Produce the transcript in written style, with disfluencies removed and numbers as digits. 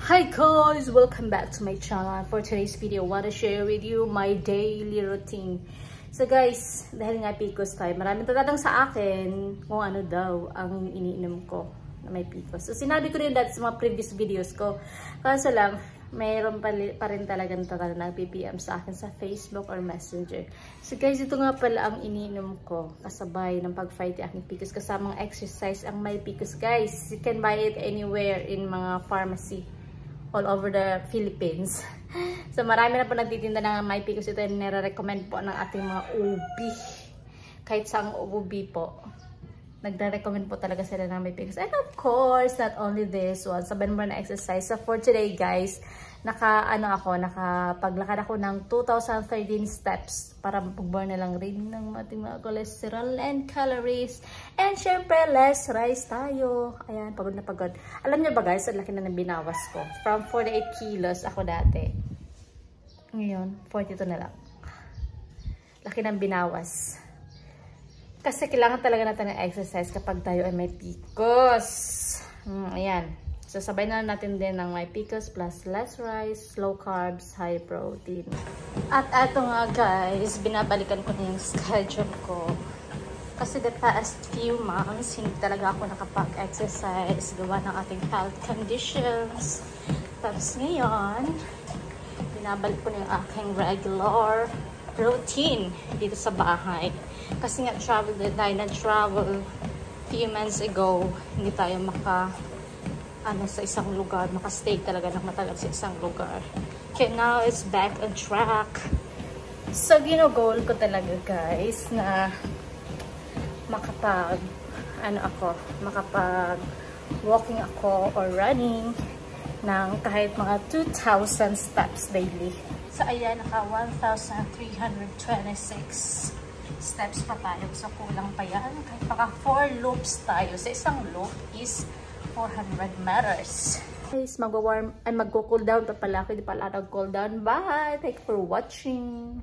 Hi guys! Welcome back to my channel. For today's video, I want to share with you my daily routine. So guys, dahil nga PCOS tayo, maraming tatanong sa akin kung ano daw ang iniinom ko na may PCOS. So sinabi ko rin dati sa mga previous videos ko. Kaso lang, mayroon pa rin talagang tatanong na PPM sa akin sa Facebook or Messenger. So guys, ito nga pala ang iniinom ko kasabay ng pag-fight yung aking PCOS. Kasamang exercise ang may PCOS guys. You can buy it anywhere in mga pharmacy all over the Philippines. So marami na po nagtitinda ng may PCOS. Ito yung nire-recommend po ng ating mga OB. Kahit saang OB po, nagre-recommend po talaga sila ng may PCOS. And of course, not only this one, sabi naman na exercise. So for today guys, nakapaglakad ako ng 2,013 steps para mag-burn na lang rin ng ating mga cholesterol and calories. And syempre, less rice tayo. Ayan, pagod na pagod. Alam niyo ba guys, ang laki na ng binawas ko. From 48 kilos ako dati. Ngayon, 42 na lang. Laki ng binawas. Kasi kailangan talaga natin ng exercise kapag tayo ay may PCOS. Ayan. So, sabay na natin din ng may PCOS plus less rice, low carbs, high protein. At eto nga guys, binabalikan ko na yung schedule ko. Kasi the past few months, hindi talaga ako nakapag-exercise, gawa ng ating health conditions. Tapos ngayon, binabalik ko na yung aking regular routine dito sa bahay. Kasi nga travel few months ago, hindi tayo sa isang lugar, makastay talaga ng matagal sa isang lugar. Okay, now it's back on track. So, gino-goal ko talaga guys na makapag-walking ako or running ng kahit mga 2,000 steps daily. So, ayan, naka 1,326 steps pa tayo. So, kulang pa yan. Kahit baka 4 loops tayo. Sa isang loop is 400 meters. Guys, magko-cool down pa pala ako. Hindi pala nag-cool down. Bye! Thank you for watching.